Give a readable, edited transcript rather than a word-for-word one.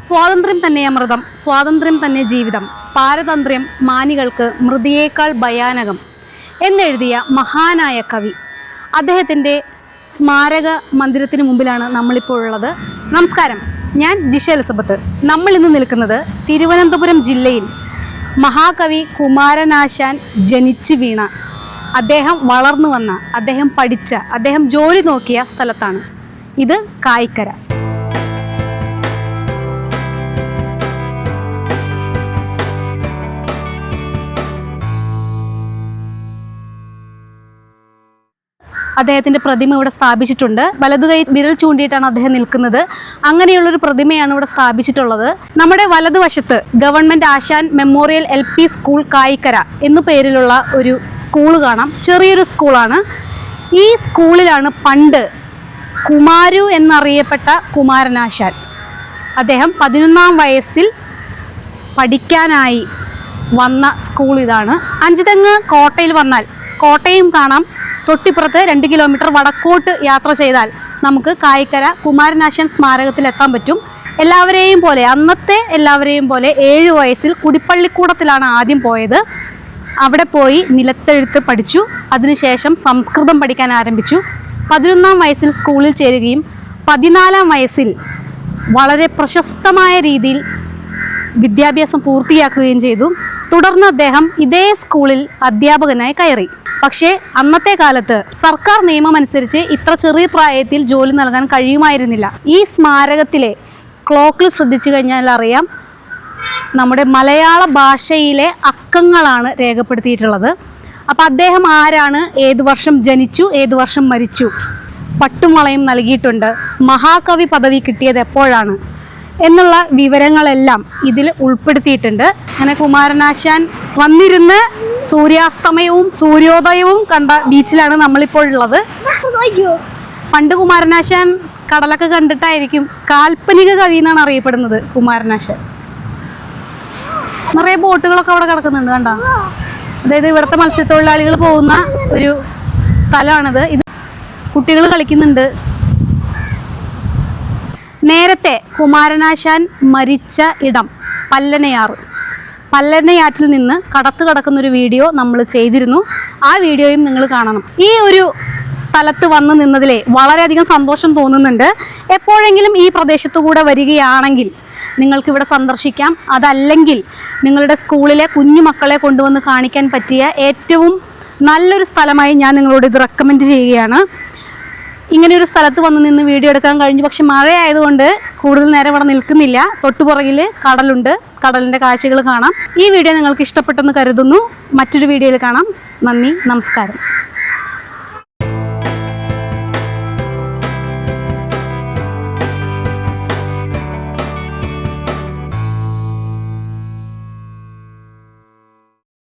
സ്വാതന്ത്ര്യം തന്നെ അമൃതം, സ്വാതന്ത്ര്യം തന്നെ ജീവിതം, പാരതന്ത്ര്യം മാനികൾക്ക് മൃതിയേക്കാൾ ഭയാനകം എന്നെഴുതിയ മഹാനായ കവി. അദ്ദേഹത്തിൻ്റെ സ്മാരക മന്ദിരത്തിന് മുമ്പിലാണ് നമ്മളിപ്പോൾ ഉള്ളത്. നമസ്കാരം, ഞാൻ ജിഷ എലിസബത്ത്. നമ്മൾ ഇന്ന് നിൽക്കുന്നത് തിരുവനന്തപുരം ജില്ലയിൽ മഹാകവി കുമാരനാശാൻ ജനിച്ചു വീണ, അദ്ദേഹം വളർന്നു വന്ന, അദ്ദേഹം പഠിച്ച, അദ്ദേഹം ജോലി നോക്കിയ സ്ഥലത്താണ്. ഇത് കായിക്കര. അദ്ദേഹത്തിൻ്റെ പ്രതിമ ഇവിടെ സ്ഥാപിച്ചിട്ടുണ്ട്. വലതുകൈ വിരൽ ചൂണ്ടിയിട്ടാണ് അദ്ദേഹം നിൽക്കുന്നത്. അങ്ങനെയുള്ളൊരു പ്രതിമയാണ് ഇവിടെ സ്ഥാപിച്ചിട്ടുള്ളത്. നമ്മുടെ വലതുവശത്ത് ഗവൺമെൻറ് ആശാൻ മെമ്മോറിയൽ LP സ്കൂൾ കായിക്കര എന്നു പേരിലുള്ള ഒരു സ്കൂൾ കാണാം. ചെറിയൊരു സ്കൂളാണ്. ഈ സ്കൂളിലാണ് പണ്ട് കുമാരു എന്നറിയപ്പെട്ട കുമാരനാശാൻ. അദ്ദേഹം 11ാം വയസ്സിൽ പഠിക്കാനായി വന്ന സ്കൂൾ ഇതാണ്. അഞ്ചുതെങ്ങ് കോട്ടയിൽ വന്നാൽ കോട്ടയും കാണാം. തൊട്ടിപ്പുറത്ത് 2 കിലോമീറ്റർ വടക്കോട്ട് യാത്ര ചെയ്താൽ നമുക്ക് കായിക്കര കുമാരനാശാൻ സ്മാരകത്തിൽ എത്താൻ പറ്റും. അന്നത്തെ എല്ലാവരെയും പോലെ 7 വയസ്സിൽ കുടിപ്പള്ളിക്കൂടത്തിലാണ് ആദ്യം പോയത്. അവിടെ പോയി നിലത്തെഴുത്ത് പഠിച്ചു. അതിനുശേഷം സംസ്കൃതം പഠിക്കാൻ ആരംഭിച്ചു. 11ാം വയസ്സിൽ സ്കൂളിൽ ചേരുകയും 14ാം വയസ്സിൽ വളരെ പ്രശസ്തമായ രീതിയിൽ വിദ്യാഭ്യാസം പൂർത്തിയാക്കുകയും ചെയ്തു. തുടർന്ന് അദ്ദേഹം ഇതേ സ്കൂളിൽ അധ്യാപകനായി കയറി. പക്ഷേ അന്നത്തെ കാലത്ത് സർക്കാർ നിയമം അനുസരിച്ച് ഇത്ര ചെറിയ പ്രായത്തിൽ ജോലി നൽകാൻ കഴിയുമായിരുന്നില്ല. ഈ സ്മാരകത്തിലെ ക്ലോക്കിൽ ശ്രദ്ധിച്ചു കഴിഞ്ഞാൽ അറിയാം, നമ്മുടെ മലയാള ഭാഷയിലെ അക്കങ്ങളാണ് രേഖപ്പെടുത്തിയിട്ടുള്ളത്. അപ്പോൾ അദ്ദേഹം ആരാണ്, ഏത് വർഷം ജനിച്ചു, ഏത് വർഷം മരിച്ചു, പട്ടുമളയും നൽകിയിട്ടുണ്ട്. മഹാകവി പദവി കിട്ടിയത് എപ്പോഴാണ് എന്നുള്ള വിവരങ്ങളെല്ലാം ഇതിൽ ഉൾപ്പെടുത്തിയിട്ടുണ്ട്. അങ്ങനെ കുമാരനാശാൻ വന്നിരുന്ന് സൂര്യാസ്തമയവും സൂര്യോദയവും കണ്ട ബീച്ചിലാണ് നമ്മളിപ്പോൾ ഉള്ളത്. പണ്ട് കുമാരനാശാൻ കടലൊക്കെ കണ്ടിട്ടായിരിക്കും കാൽപ്പനിക കവി എന്നാണ് അറിയപ്പെടുന്നത് കുമാരനാശാൻ. നിറയെ ബോട്ടുകളൊക്കെ അവിടെ കിടക്കുന്നുണ്ട്, കണ്ട. അതായത് ഇവിടുത്തെ മത്സ്യത്തൊഴിലാളികൾ പോകുന്ന ഒരു സ്ഥലമാണിത്. ഇത് കുട്ടികൾ കളിക്കുന്നുണ്ട്. നേരത്തെ കുമാരനാശാൻ മരിച്ച ഇടം പല്ലനയാറ്റിൽ നിന്ന് കടത്ത് കടക്കുന്നൊരു വീഡിയോ നമ്മൾ ചെയ്തിരുന്നു. ആ വീഡിയോയും നിങ്ങൾ കാണണം. ഈ ഒരു സ്ഥലത്ത് വന്ന് നിന്നതിലെ വളരെയധികം സന്തോഷം തോന്നുന്നുണ്ട്. എപ്പോഴെങ്കിലും ഈ പ്രദേശത്തു കൂടെ വരികയാണെങ്കിൽ നിങ്ങൾക്കിവിടെ സന്ദർശിക്കാം. അതല്ലെങ്കിൽ നിങ്ങളുടെ സ്കൂളിലെ കുഞ്ഞു മക്കളെ കൊണ്ടുവന്ന് കാണിക്കാൻ പറ്റിയ ഏറ്റവും നല്ലൊരു സ്ഥലമായി ഞാൻ നിങ്ങളോട് ഇത് റെക്കമെൻഡ് ചെയ്യുകയാണ്. ഇങ്ങനെയൊരു സ്ഥലത്ത് വന്ന് നിന്ന് വീഡിയോ എടുക്കാൻ കഴിഞ്ഞു. പക്ഷെ മഴയായതുകൊണ്ട് കൂടുതൽ നേരം ഇവിടെ നിൽക്കുന്നില്ല. തൊട്ടുപുറകിൽ കടലുണ്ട്, കടലിൻ്റെ കാഴ്ചകൾ കാണാം. ഈ വീഡിയോ നിങ്ങൾക്ക് ഇഷ്ടപ്പെട്ടെന്ന് കരുതുന്നു. മറ്റൊരു വീഡിയോയിൽ കാണാം. നന്ദി, നമസ്കാരം.